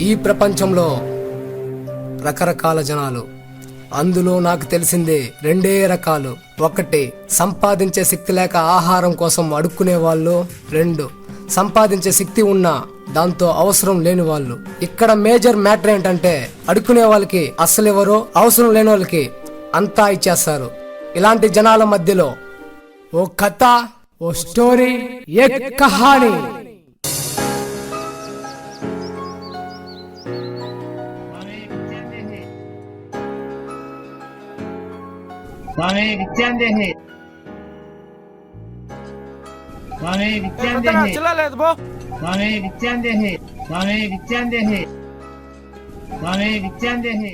ఈ ప్రపంచంలో రకరకాల జనాలు, అందులో నాకు తెలిసిందే రెండే రకాలు. ఒకటి, సంపాదించే శక్తి లేక ఆహారం కోసం అడుక్కునే వాళ్ళు. రెండు, సంపాదించే శక్తి ఉన్నా దాంతో అవసరం లేని వాళ్ళు. ఇక్కడ మేజర్ మ్యాటర్ ఏంటంటే అడుక్కునే వాళ్ళకి అస్సలు ఎవరో, అవసరం లేని వాళ్ళకి అంతా ఇచ్చేస్తారు. ఇలాంటి జనాల మధ్యలో ఓ కథ, ఓ స్టోరీ, ఏ కహాని. स्वामी विद्यांदेहि स्वामी विद्यांदेहि स्वामी विद्यांदेहि स्वामी विद्यांदेहि स्वामी विद्यांदेहि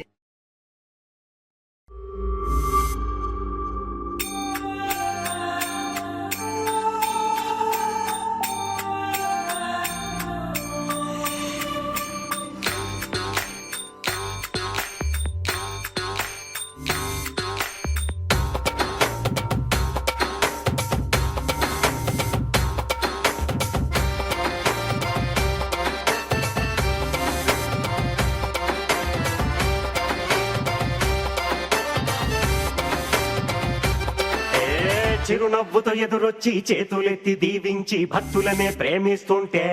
చిరునవ్వుతో ఎదురొచ్చి చేతులెత్తి దీవించి భక్తులనే ప్రేమిస్తుంటే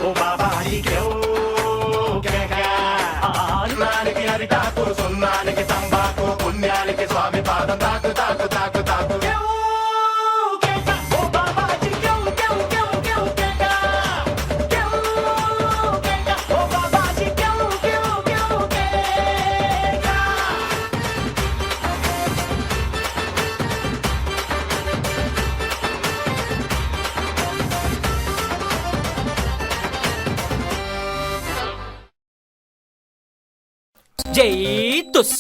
ఓ బాబాకి అన్నానికి అరిటాకు, సున్నానికి తంబాకు, పుణ్యానికి స్వామి పాదం తాకు తాకు తాకు తాకు. జై తుస్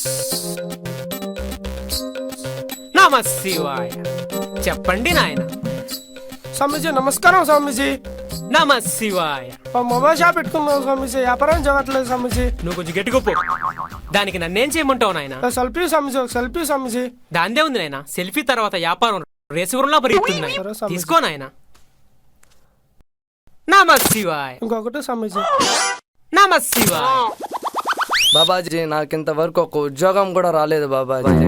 నమ శివాయ. చెప్పండి నాయన. స్వామీజీ నమస్కారం. స్వామీజీ నమ శివాయ. మొబైల్ షాప్ పెట్టుకున్నావు స్వామీజీ, వ్యాపారం జరగట్లేదు స్వామీజీ. నువ్వు కొంచెం గట్టిగొప్పు. దానికి నన్నేం చేయమంటావు నాయన? సెల్ఫీ స్వామీజీ, ఒక సెల్ఫీ స్వామీజీ. దాందే ఉంది నాయన. సెల్ఫీ తర్వాత వ్యాపారం రేసుగురంలా పరిగెత్తుంది నాయన. సరే స్వామీజీ. తీసుకో నాయన. నమ శివాయ. ఇంకొకటి స్వామీజీ. నమ శివాయ. బాబాజీ, నాకింతవరకు ఒక ఉద్యోగం కూడా రాలేదు బాబాజీ.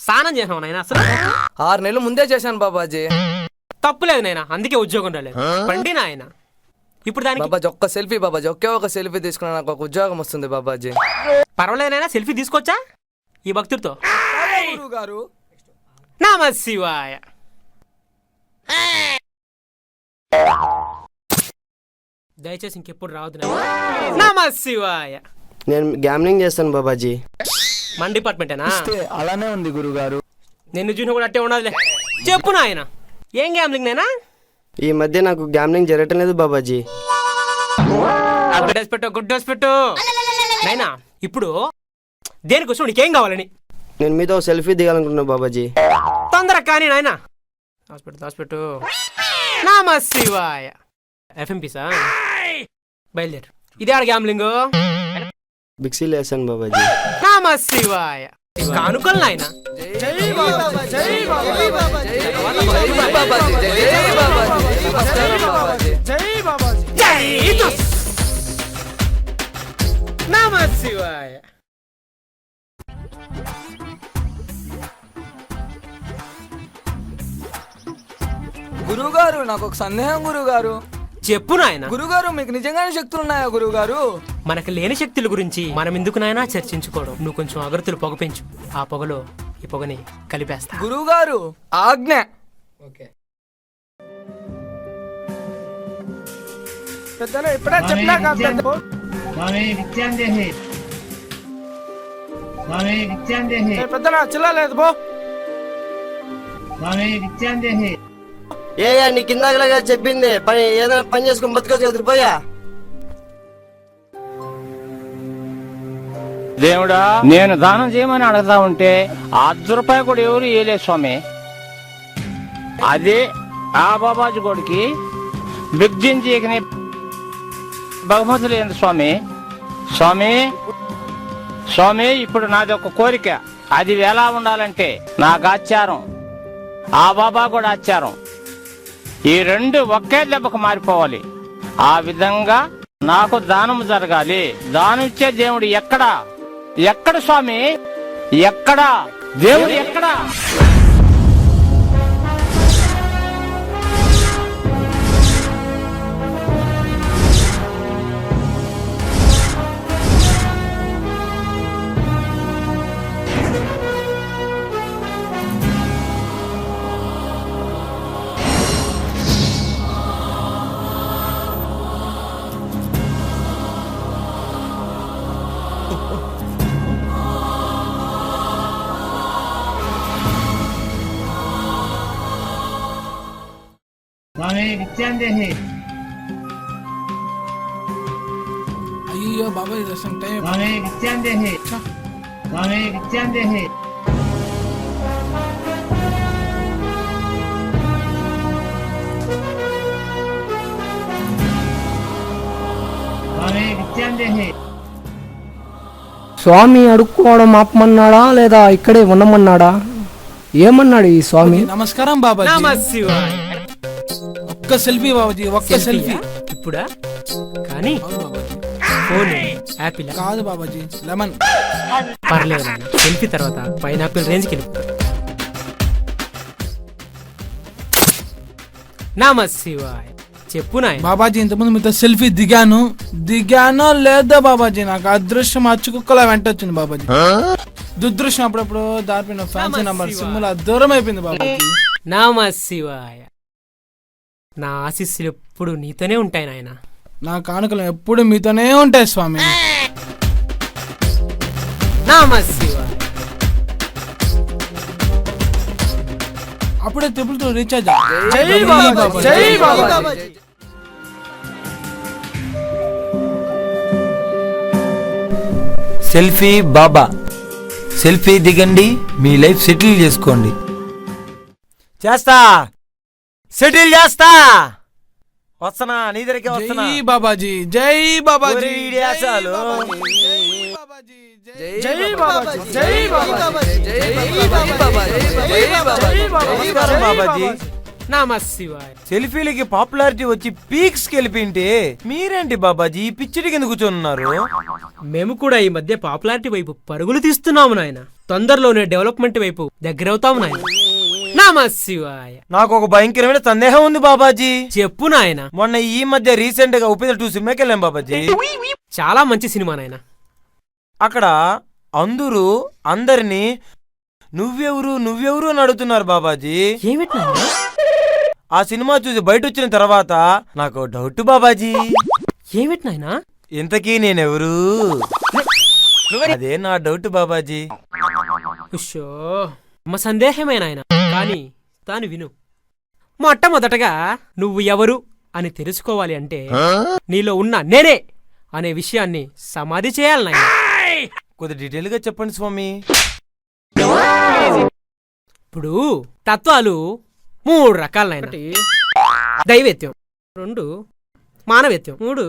స్నానం చేసావు నాయన? అసలు 6 నెలలు ముందే చేశాను బాబాజీ. తప్పులేదు నాయన, అందుకే ఉద్యోగం రాలేదు. పండి నాయన. ఇప్పుడు దానికి బాబాజీ ఒక్క సెల్ఫీ బాబాజీ, ఒకే ఒక సెల్ఫీ తీసుకున్నా నాకు ఒక ఉద్యోగం వస్తుంది బాబాజీ. పర్వాలేదు నాయన, సెల్ఫీ తీసుకోవచ్చా ఈ భక్తుడితో? గారు నమ శివాయ. దయచేసి ఇంకెప్పుడు రావద్దు నాయన. నమ శివాయ. నేను గ్యామ్లింగ్ చేస్తాను బాబాజీ. మన డిపార్ట్మెంటేనా? అలానే ఉంది గురుగారు. నిన్ను చూసిన కూడా అట్టే ఉండదులే. చెప్పు నాయన, ఏం గ్యామ్లింగ్ నాయనా? ఈ మధ్య నాకు గ్యామ్లింగ్ జరగటం లేదు బాబాజీ. గుడ్ డ్రెస్ పెట్టు నాయనా. ఇప్పుడు దేనికోసం నీకేం కావాలని? నేను మీతో సెల్ఫీ దిగాలనుకుంటున్నా బాబాజీ. తొందరగా కానీ నాయన. హాస్పిటల్ నమ శివాయ. ఎఫ్ఎంపీసా? బయలుదేరు. ఇదే ఆడ గ్యామ్లింగ్. బిక్సీలు వేసాను బాబాజీ. నమ శివాయ. కానుకలు నాయన. నమ శివాయ. గురువుగారు, నాకు ఒక సందేహం గురువుగారు. చెప్పు నాయన. గురువుగారు, మీకు నిజంగానే శక్తులు ఉన్నాయా గురువుగారు? మనకు లేని శక్తుల గురించి మనం ఎందుకు నాయనా చర్చించుకోవడం? నువ్వు కొంచెం అగరత్తులు పొగ పెంచు. ఆ పొగలో ఈ పొగని కలిపేస్తా. గురువుగారు ఆజ్ఞ. పెద్దలు ఇప్పుడే చెప్పినా स्वामी विद्यांदेहि स्वामी विद्यांदेहि పెద్దలు చిల్లలేదు పో. स्वामी विद्यांदेहि నీ కిందగా చెప్పింది పని, ఏదైనా పని చేసుకుని బతుకోవచ్చు పోయా. దేవుడా, నేను దానం చేయమని అడుగుతా ఉంటే ₹1 కూడా ఎవరు ఇయ్యలే స్వామి. అదే ఆ బాబాజీ కొడుకి బిగ్జించి బహుమతులు ఏంటి స్వామి? స్వామి స్వామి, ఇప్పుడు నాది ఒక కోరిక. అది ఎలా ఉండాలంటే నాకు ఆచారం, ఆ బాబా కూడా ఆచారం, ఈ రెండు ఒకే దెబ్బకు మారిపోవాలి. ఆ విధంగా నాకు దానం జరగాలి. దానం ఇచ్చే దేవుడు ఎక్కడా? ఎక్కడ స్వామి? ఎక్కడా? దేవుడు ఎక్కడా? స్వామి విద్యాందేహి అయ్యో బాబాయ్ దర్శనం టైం స్వామి విద్యాందేహి స్వామి విద్యాందేహి స్వామి విద్యాందేహి స్వామి అడుక్కోవడం ఆపమన్నాడా లేదా ఇక్కడే ఉండమన్నాడా? ఏమన్నాడు ఈ స్వామి? నమస్కారం బాబాజీ. నమశివాయ. ఒక్క సెల్ఫీ బాబాజీ, ఒక్క సెల్ఫీ. ఇప్పుడా? కానీ ఫోన్ యాపిల్ కాదు బాబాజీ, లెమన్. పర్లేదు నాన్న. సెల్ఫీ తర్వాత పైనాపిల్ రేంజ్కి వెళ్ళి. నమశివాయ. చెప్పు నాయన. బాబాజీ ఇంతకుముందు మీతో సెల్ఫీ దిగానో లేదో బాబాజీ, నాకు అదృష్టం అచ్చుకుక్కలా వెంటొచ్చింది బాబాజీ. దుదృష్టం అప్పుడప్పుడు దారిపోయిన ఫ్యాన్సీ నంబర్ సిమ్ముల దూరం అయిపోయింది బాబాజీ. నమశివాయ. నా ఆశీస్సులు ఎప్పుడు నీతోనే ఉంటాయి నాయన. నా కానుకలు ఎప్పుడు మీతోనే ఉంటాయి స్వామి. నమశివాయ. అప్పుడే ట్రిపుల్ రీఛార్జ్. సెల్ఫీ బాబా, సెల్ఫీ దిగండి, మీ లైఫ్ సెటిల్ చేసుకోండి. చేస్తా, సెటిల్ చేస్తా. వస్తున్నా, నీ దగ్గరికి వస్తున్నా. జై బాబాజీ, జై బాబాజీ, అసలు బాబాజీ నమశివాయ. సెల్ఫీలకి పాపులారిటీ వచ్చి పీక్స్ వెళ్ళిపోయింటే మీరేంటి బాబాజీ ఈ పిచ్చిడి కింద కూర్చొన్నారు? మేము కూడా ఈ మధ్య పాపులారిటీ వైపు పరుగులు తీస్తున్నాము నాయన. తొందరలోనే డెవలప్మెంట్ వైపు దగ్గరవుతాము నాయన. నమశివాయ. నాకు ఒక భయంకరమైన సందేహం ఉంది బాబాజీ. చెప్పు నాయన. మొన్న ఈ మధ్య రీసెంట్ గా ఉపేంద్ర 2 సినిమాకి వెళ్ళాం బాబాజీ. చాలా మంచి సినిమా నాయన. అక్కడ అందరూ అందరినీ నువ్వెవరు అని అడుగుతున్నారు బాబాజీ. ఏమిటి నాయన? ఆ సినిమా చూసి బయట వచ్చిన తర్వాత నాకు డౌట్ బాబాజీ. ఏమిటి నాయన? ఇంతకీ నేనెవరు? అదే నా డౌట్ బాబాజీ. ఉషో, మా సందేహమే నాయన. కానీ తాను విను. మొట్టమొదటగా నువ్వు ఎవరు అని తెలుసుకోవాలి అంటే నీలో ఉన్న నేనే అనే విషయాన్ని సమాధి చేయాలి నాయన. కొద్ది డీటెయిల్ గా చెప్పండి స్వామి. ఇప్పుడు తత్వాలు 3 రకాలు నాయన. దైవేత్యం, 2 మానవేత్యం, 3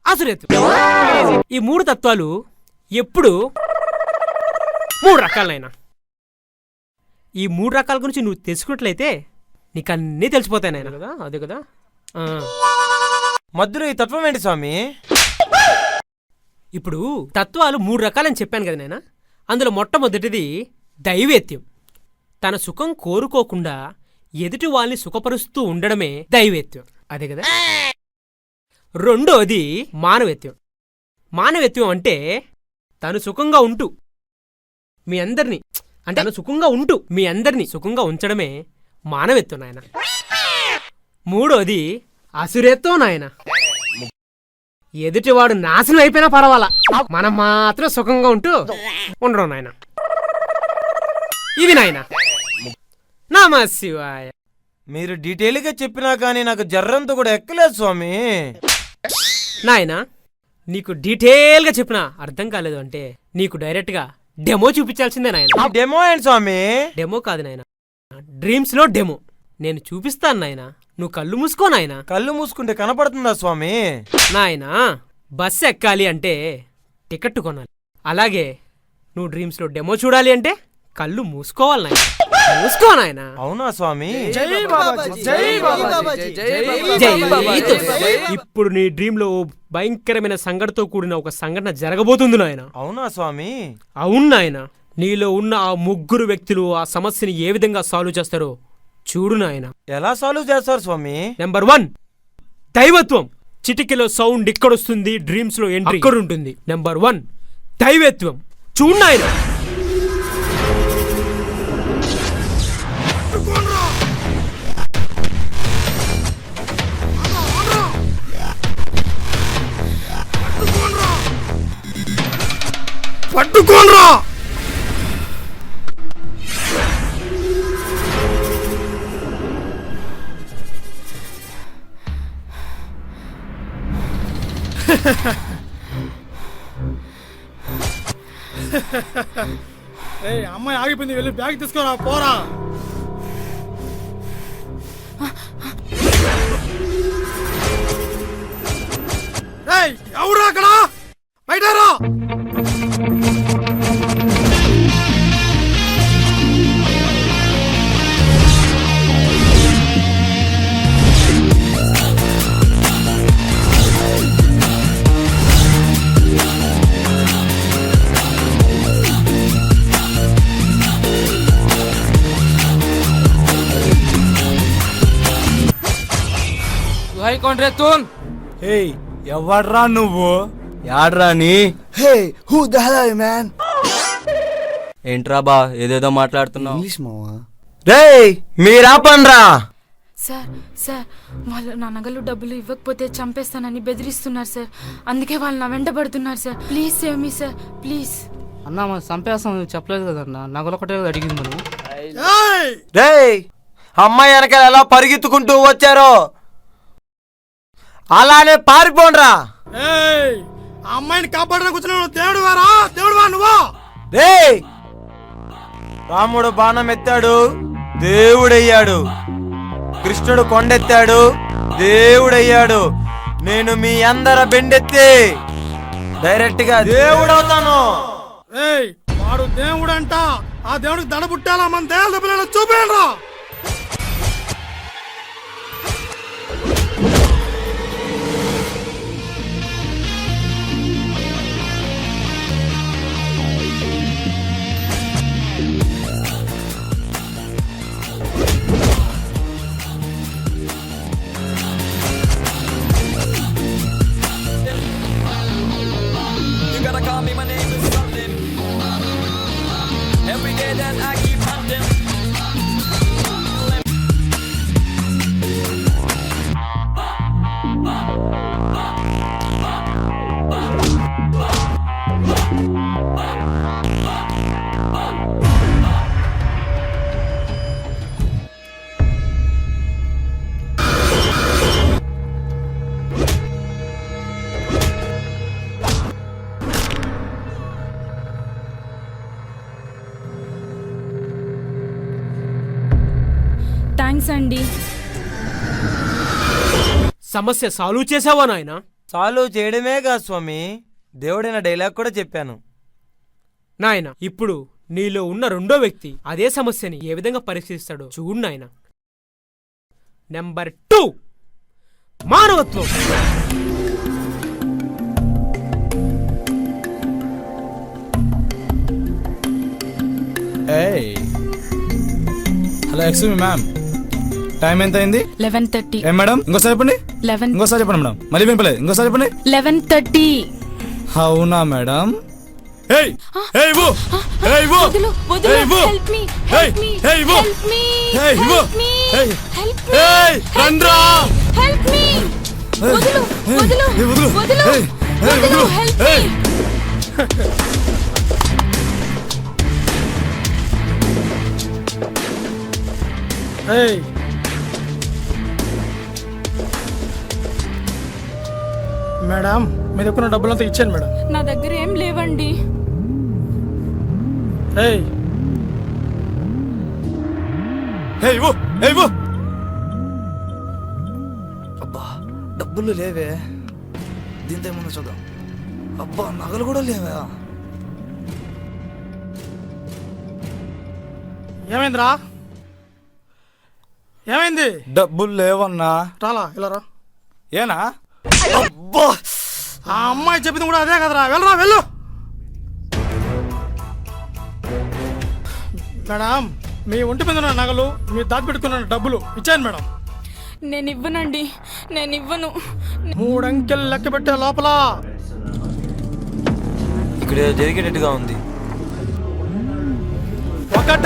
అసురేత్యం. ఈ 3 తత్వాలు ఎప్పుడు 3 రకాలైనా. ఈ 3 రకాల గురించి నువ్వు తెలుసుకున్నట్లయితే నీకు అన్నీ తెలిసిపోతాయి నాయన. కదా, అదే కదా. మధ్యలో ఈ తత్వం ఏంటి స్వామి? ఇప్పుడు తత్వాలు 3 రకాలని చెప్పాను కదా నాయన. అందులో మొట్టమొదటిది దైవేత్యం. తన సుఖం కోరుకోకుండా ఎదుటి వాళ్ళని సుఖపరుస్తూ ఉండడమే దైవేత్యం. అదే కదా. రెండోది మానవేత్యం. మానవేత్యం అంటే తను సుఖంగా ఉంటూ మీ అందరినీ సుఖంగా ఉంచడమే మానవేత్వం నాయన. మూడోది అసురేత్వం నాయన. ఎదుటివాడు నాశనం అయిపోయినా పర్వాలా, మనం మాత్రం సుఖంగా ఉంటూ ఉండడం నాయన. ఇది నాయన. నమశివాయ. మీరు డీటెయిల్ గా చెప్పినా కానీ నాకు జర్రంతో కూడా ఎక్కలేదు స్వామి. నాయన, నీకు డీటెయిల్ గా చెప్పినా అర్థం కాలేదు అంటే నీకు డైరెక్ట్ గా డెమో చూపించాల్సిందే నాయన. డెమో ఏంటి స్వామి? డెమో కాదు నాయన, డ్రీమ్స్ లో డెమో. నేను చూపిస్తాను నాయన, నువ్వు కళ్ళు మూసుకో నాయన. కళ్ళు మూసుకుంటే కనపడుతుందా స్వామి? నాయన, బస్సు ఎక్కాలి అంటే టికెట్ కొనాలి. అలాగే నువ్వు డ్రీమ్స్ లో డెమో చూడాలి అంటే కళ్ళు మూసుకోవాలి నాయన. చూసుకో నాయనా. అవునా స్వామి? జై బాబాజీ, జై బాబాజీ, జై బాబాజీ. ఇప్పుడు నీ డ్రీమ్ లో భయంకరమైన సంఘటనతో కూడిన ఒక సంఘటన జరగబోతుంది నాయన. అవునా స్వామి? అవును నాయన. నీలో ఉన్న ఆ ముగ్గురు వ్యక్తులు ఆ సమస్యని ఏ విధంగా సాల్వ్ చేస్తారో చూడు నాయన. ఎలా సాల్వ్ చేస్తారు స్వామి? నెంబర్ 1 దైవత్వం. చిటికెలో సౌండ్ ఇక్కడొస్తుంది, డ్రీమ్స్ లో ఎంట్రీ ఇక్కడ ఉంటుంది. నెంబర్ 1 దైవత్వం. చూడు నాయన. పట్టుకోనరా. అమ్మాయి ఆగిపోయింది, వెళ్ళి బ్యాగ్ తీసుకోరా, పోరా. ఎవరు అక్కడ? బయటరా. ఎవడ్రా నువ్వు? యాడ్రా నీ? Hey who the hell are you man? ఏంట్రా బా ఏదేదో మాట్లాడుతున్నావు? ఇంగ్లీష్ మావా. రేయ్ మీరాపండ్రా. సార్ సార్ వాళ్ళు నా నగలు డబ్బులు ఇవ్వకపోతే చంపేస్తానని బెదిరిస్తున్నారు సార్. అందుకే వాళ్ళు నా వెంట పడుతున్నారు sir. Please save me sir, please. అన్నా మనం చంపేస్తాం చెప్పలేదు కదన్నా, నగలొకటే అడిగింది మనం. రేయ్ అమ్మాయి వెనకాల ఎలా పరిగెత్తుకుంటూ వచ్చారో అలానే పారిపోండ్రా. అమ్మాయిని కాపాడడానికి వచ్చిన దేవుడు వారా? దేవుడు వా నువ్వు? రేయ్ రాముడు బాణం ఎత్తాడు, దేవుడయ్యాడు. కృష్ణుడు కొండెత్తాడు, దేవుడయ్యాడు. నేను మీ అందర బెండెత్తి డైరెక్ట్ గా దేవుడవుతాను. వాడు దేవుడంట, ఆ దేవుడికి దడ పుట్టాలా? మన దేవుడు చూపేయండి. థ్యాంక్స్ అండి. సమస్య సాల్వ్ చేసావా నాయనా? సాల్వ్ చేయడమే కాదు స్వామి, దేవుడైన డైలాగ్ కూడా చెప్పాను. నాయన ఇప్పుడు నీలో ఉన్న రెండో వ్యక్తి అదే సమస్యని ఏ విధంగా పరిశీలిస్తాడో చూడు నాయన. నెంబర్ 2 మానవత్వం. Hello excuse me ma'am, time ఎంత అయింది? 11:30. ఏం మేడం ఇంకోసారి చెప్పండి. 11. ఇంకోసారి చెప్పండి మేడం, మళ్ళీ వినపలేదు. ఇంకోసారి చెప్పండి. 11:30. అవునా మేడం? వదులు వదులు. Help me help me help me help me help me help me. వదులు వదులు వదులు వదులు. Help me. మేడం మీ దగ్గర డబ్బులంతా ఇచ్చాను మేడం. నా దగ్గర ఏం లేవండి. అబ్బా డబ్బులు లేవే, దీంతో ఏమన్నా చూద్దాం. అబ్బా నగలు కూడా లేవా? ఏమైందిరా? ఏమైంది? డబ్బులు లేవన్నా. రాలా ఇలా రా. ఏనా? అబ్బా ఆ అమ్మాయి చెప్పింది కూడా అదే కదరా. వెళ్ళరా వెళ్ళు. మేడం మీ ఒంటి మీద ఉన్న నగలు మీరు దాచిపెట్టుకున్న డబ్బులు ఇచ్చాను మేడం. నేను ఇవ్వనండి, నేను ఇవ్వను. 3 అంకెలు లెక్క పెట్టే లోపల ఇక్కడ జరిగేటట్టుగా ఉంది. 1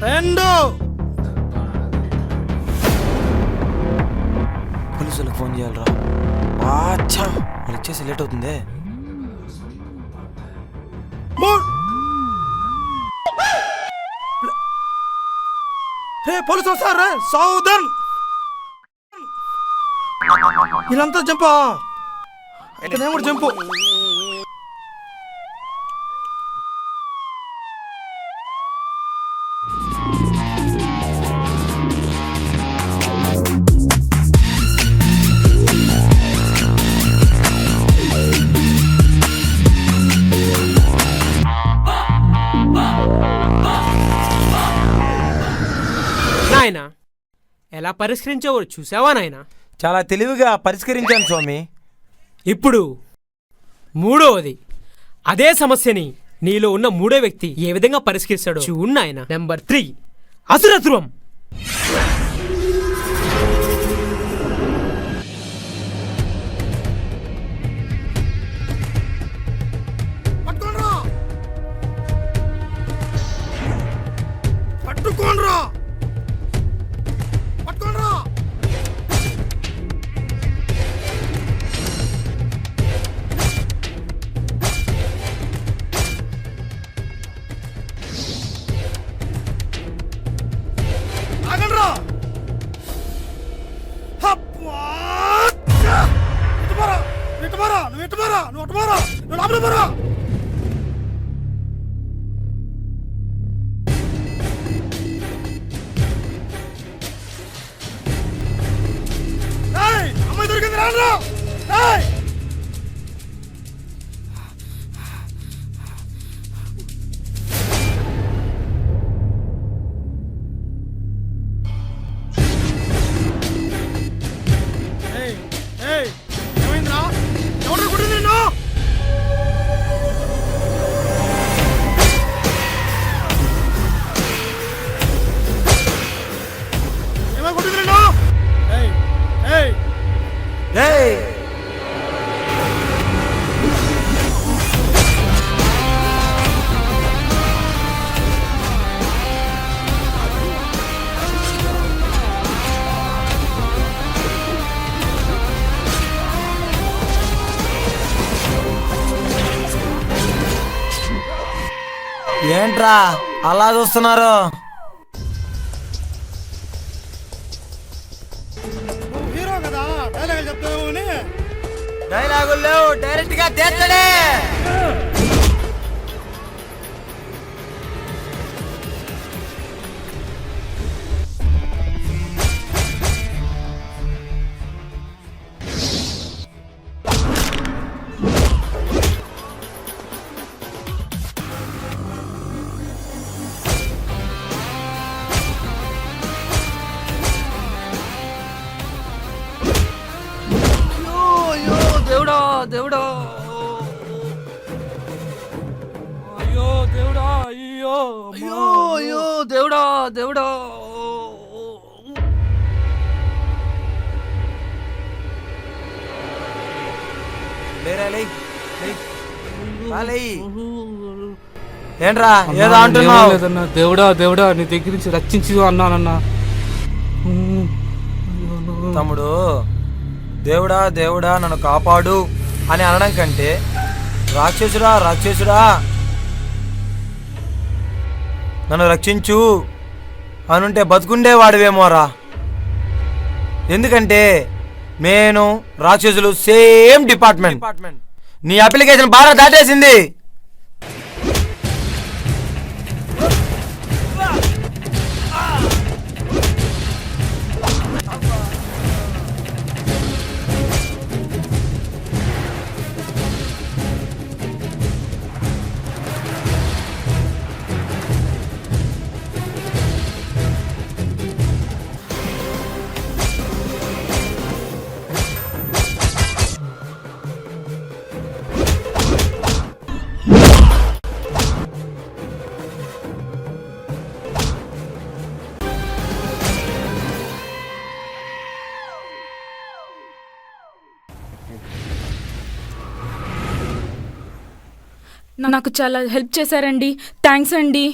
2 పోలీసులకు ఫోన్ చేయాలరా. అచ్చా వాళ్ళు ఇచ్చేసి లేట్ అవుతుంది. 3. పోలీసులు వస్తారా? సౌదర్న్ వీళ్ళంతా జంపా. నేను కూడా జంపు. నాయనా ఎలా పరిష్కరించావో చూసావా నాయనా? చాలా తెలివిగా పరిష్కరించాను స్వామి. ఇప్పుడు 3వది అదే సమస్యని నీలో ఉన్న 3వ వ్యక్తి ఏ విధంగా పరిష్కరిస్తాడో చూడు నాయనా. నెంబర్ 3 అసురధ్రువం. పట్టుకోండ్రా. అమ్మాయి దొరికింది రాను. ఏమైందిరా? ఎవరు కుట్టింది నిన్ను? ఏమై కుట్టింది నిన్ను? ఏంట్రా అలా చూస్తున్నారు? హీరో కదా డైలాగ్ చెప్తావు. డైలాగులు లేవు, డైరెక్ట్ గా తేల్చడే. దేవుడా దేవుడా. అయ్యో దేవుడా, అయ్యో అయ్యో అయ్యో దేవుడా దేవుడా. ఏంట్రా ఏదో అంటున్నావు? దేవుడా దేవుడా నీ దగ్గర నుంచి రక్షించు అన్నానన్నా. తమ్ముడు దేవుడా దేవుడా నన్ను కాపాడు అని అనడం కంటే రాక్షసుడా రాక్షసుడా నన్ను రక్షించు అనుంటే బతుకుండేవాడివేమోరా. ఎందుకంటే నేను రాక్షసులు సేమ్ డిపార్ట్మెంట్. నీ అప్లికేషన్ బాగా దాటేసింది. నాకు చాలా హెల్ప్ చేశారండి. థ్యాంక్స్ అండి.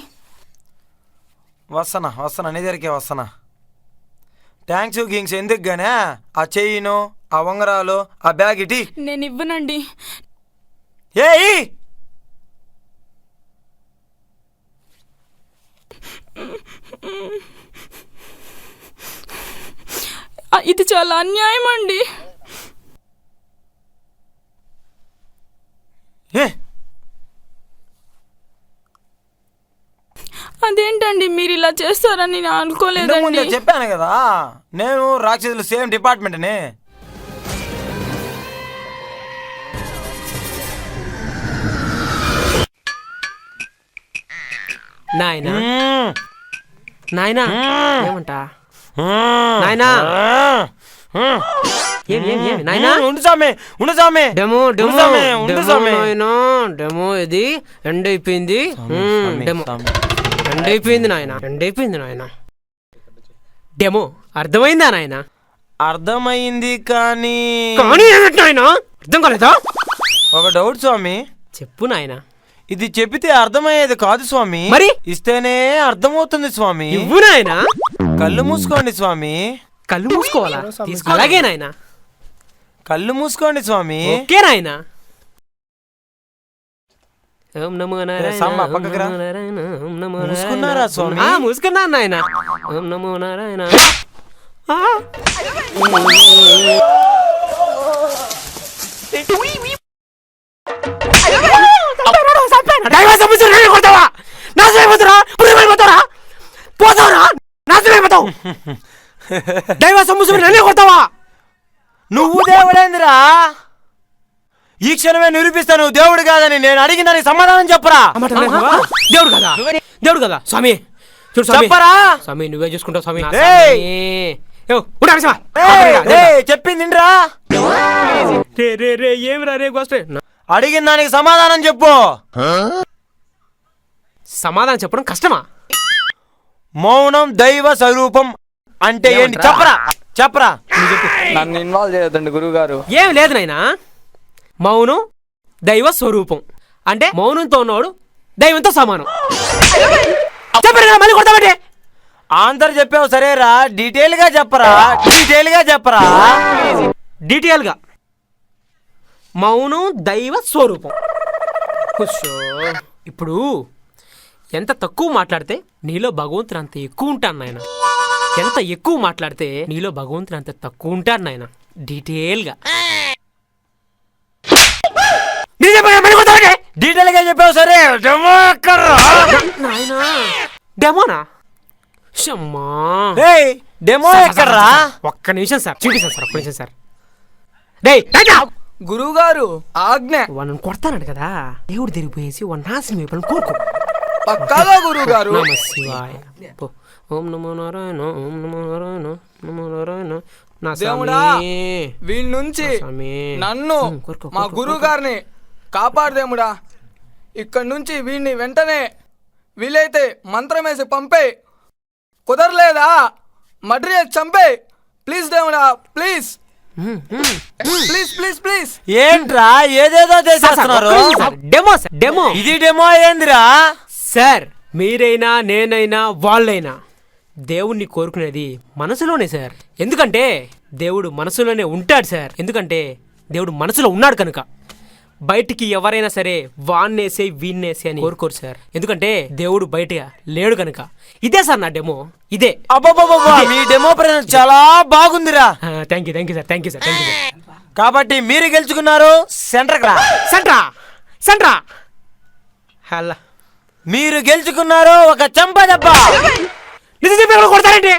వస్తానా నీ దగ్గరికి వస్తానా. థ్యాంక్స్ గింగ్స్ ఎందుకు గానే ఆ చెయ్యిను, ఆ ఉంగరాలు, ఆ బ్యాగ్ ఇటీ. నేను ఇవ్వనండి. ఏయ్ ఇది చాలా అన్యాయం అండి. అదేంటండి మీరు ఇలా చేస్తారని నేను అనుకోలేదండి. చెప్పాను కదా నేను రాక్షసులు సేమ్ డిపార్ట్మెంట్ అని. నాయనా నాయనా ఏమంటా నాయనా నాయనా ఉండు సామి డెమో ఉండు సామి. నాయనా డెమో ఇది ఎండ్ అయిపోయింది. డెమో ఎండ్ అయిపోయింది నాయన. డెమో అర్థమైందా నాయన? అర్థమైంది కానీ ఏమిటి నాయన అర్థం కాలేదా? ఒక డౌట్ స్వామి. చెప్పు నాయన. ఇది చెప్పితే అర్థమయ్యేది కాదు స్వామి, మరి ఇస్తేనే అర్థమవుతుంది స్వామి. ఇవ్వు నాయన. కళ్ళు మూసుకోండి స్వామి. కళ్ళు మూసుకోవాలా? అలాగే నాయన. కళ్ళు మూసుకోండి స్వామి. ఓకే నాయన. మూసుకున్నారా స్వామి? మూసుకున్నాను నాయన. ఓం నమో నారాయణ. నువ్వు దేవుడేందిరా? ఈ క్షణమే నిరూపిస్తాను దేవుడు కాదని. నేను అడిగిన దానికి సమాధానం చెప్పరా? దేవుడు కదా స్వామి. చూడు చెప్పరా స్వామి, నువ్వే చూసుకుంటావు స్వామి. చెప్పింది రా. ఏమిరా రే గోస్టే? అడిగిన దానికి సమాధానం చెప్పు. సమాధానం చెప్పడం కష్టమా? మౌనం దైవ స్వరూపం అంటే ఏంటి చెప్పరా. నన్ను ఇన్వాల్వ్ చేయొద్దండి గురువుగారు. ఏం లేదు నాయనా. మౌనం దైవ స్వరూపం అంటే మౌనంతో ఉన్నవాడు దైవంతో సమానం. మళ్ళీ కొడతామంటే ఆన్సర్ చెప్పావు సరేరా, డీటెయిల్ గా చెప్పరా. డీటెయిల్ గా మౌనం దైవ స్వరూపం. ఇప్పుడు ఎంత తక్కువ మాట్లాడితే నీలో భగవంతుడు అంత ఎక్కువ ఉంటాను నాయన. ఎంత ఎక్కువ మాట్లాడితే నీలో భగవంతుడు అంత తక్కువ ఉంటాడు నాయన. డీటెయిల్ గా చెప్పావు సరే. డెమోనా? డెమో ఎక్కడ్రా? ఒక్క నిమిషం సార్, చూపిస్తాను సార్. ఒక్క నిమిషం సార్. గురువు గారు ఆజ్ఞ. వాళ్ళని కొడతానడు కదా, దేవుడు తిరిగిపోయేసి వాడు నాశనం అయిపోయి కోరుకో. పక్కాగా గురువు గారు. నమ శివాయ. ఓం నమో నారాయణ, ఓం నమో నారాయణ, నమో నారాయణ. నా దేవుడా, వీడి నుంచి నన్ను మా గురువు గారిని కాపాడదేముడా. ఇక్కడి నుంచి వీడిని వెంటనే వీలైతే మంత్రం వేసి పంపే, కుదరలేదా మర్డర్ చేసి చంపే. ప్లీజ్ దేవుడా, ప్లీజ్ ప్లీజ్. ఏంట్రా ఏదేదో చేసేస్తున్నారు? Demo sir, demo. ఇది డెమో ఏందిరా సార్? మీరైనా నేనైనా వాళ్ళైనా దేవుణ్ణి కోరుకునేది మనసులోనే సార్. ఎందుకంటే దేవుడు మనసులోనే ఉంటాడు సార్. ఎందుకంటే దేవుడు మనసులో ఉన్నాడు కనుక. బయటికి ఎవరైనా సరే వాన్నేసే వీన్నేసే అని కోరుకోరు సార్. ఎందుకంటే దేవుడు బయట లేడు కనుక. ఇదే సార్ నా డెమో, ఇదే. మీ డెమో ప్రజెంట్ చాలా బాగుందిరా. Thank you sir. కాబట్టి మీరు గెలుచుకున్నారు సెంట్రా. హల్లా, మీరు గెలుచుకున్నారు ఒక చెంప దెబ్బ. కొడతారండి.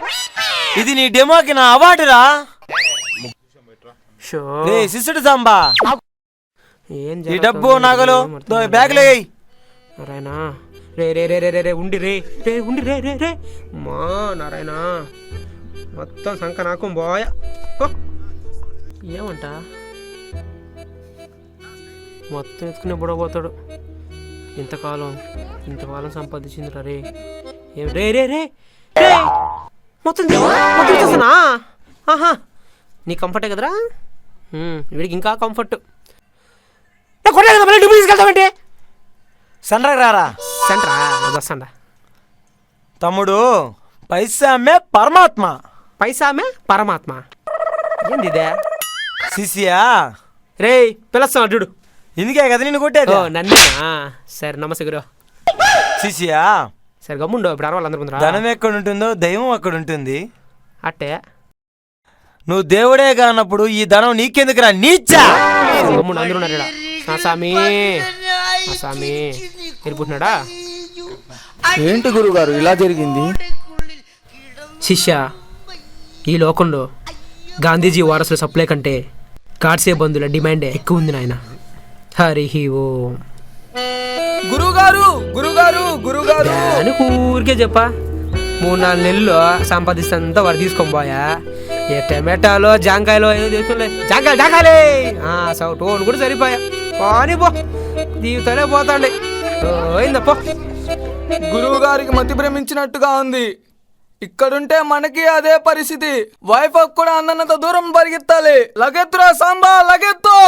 ఇది నీ డెమోకి నా అవార్డురా. శిష్యుడు సాంబా, ఈ డబ్బు నగలు బ్యాగులో నారాయణ. రే ఉండి రే మా నారాయణ. మొత్తం సంక నాకు బాయ. ఏమంట మొత్తం ఎత్తుకునే బుడబోతాడు. ఇంతకాలం సంపాదించింది రే. రే మొత్తం చేస్తున్నా. ఆహా, నీ కంఫర్టే కదరా. వీడికి ఇంకా కంఫర్ట్. కొట్టాలి కదా, మళ్ళీ డబ్బులు తీసుకెళ్తామంటే సెంటర్కి రారా. సెంటరా వస్తాండా. తమ్ముడు పైసామే పరమాత్మ. పైసామే పరమాత్మ ఏంది ఇదే? శిష్యా రే పిలుస్తాం అడ్డు. ఇందుకే కదా నేను కొట్టేది. ఓ నన్నేనా? సరే నమస్తే గురు. శిష్యా సరే గమ్ముండు ఇప్పుడు అరవాలి అందరు ముందు. ధనం ఎక్కడ ఉంటుందో దైవం అక్కడ ఉంటుంది. అట్టే నువ్వు దేవుడే కానప్పుడు ఈ ధనం నీకెందుకురా నీచా. గమ్ముండు అందరూ ఉన్నారు ఈడ. ఆ స్వామి ఆ స్వామి వెళ్ళిపోతున్నాడా? ఏంటి గురుగారు ఇలా జరిగింది? శిష్య, ఈ లోకంలో గాంధీజీ వారసుల సప్లై కంటే గాడ్సే బంధువుల డిమాండే ఎక్కువ ఉంది నాయన. హరి ఓం. గురుగారు గురుగారు గురుగారు అని ఊరికే చెప్పా 3-4 నెలల్లో సంపాదిస్తంతా వాడు తీసుకొని పోయా. ఏ టమాటాలో జాంకాయలో ఏదో తీసుకులే. జాంకాయలే టోన్ కూడా సరిపోయా. పాని పో జీవితాలే పోతాండి. పోయిందప్పో. గురువు గారికి మతి భ్రమించినట్టుగా ఉంది. ఇక్కడుంటే మనకి అదే పరిస్థితి. వైఫ్ కూడా అందనంత దూరం పరిగెత్తాలి. లగెత్తురా సాంబా లగెత్తు.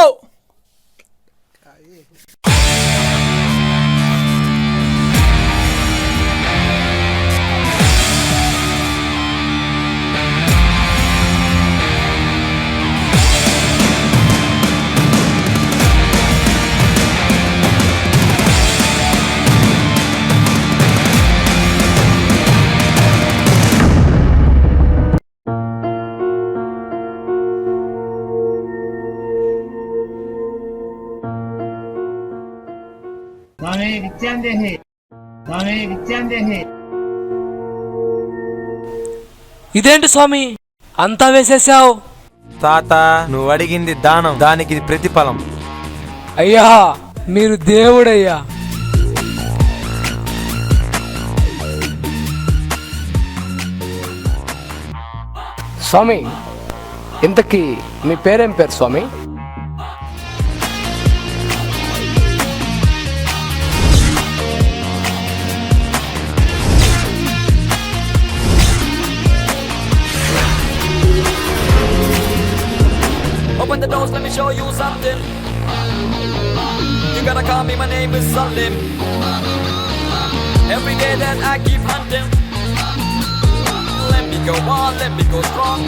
స్వామి విద్యాందేహి. స్వామి విద్యాందేహి. ఇదేంటి స్వామి అంతా వేసేసావు? తాత నువ్వు అడిగింది దానం, దానికి ఇది ప్రతిఫలం. అయ్యా మీరు దేవుడయ్యా. స్వామి ఇంతకీ మీ పేరేం పేరు స్వామి? Open the doors, let me show you something. You gotta call me, my name is Salim. Every day that I keep hunting. Let me go on, let me go strong.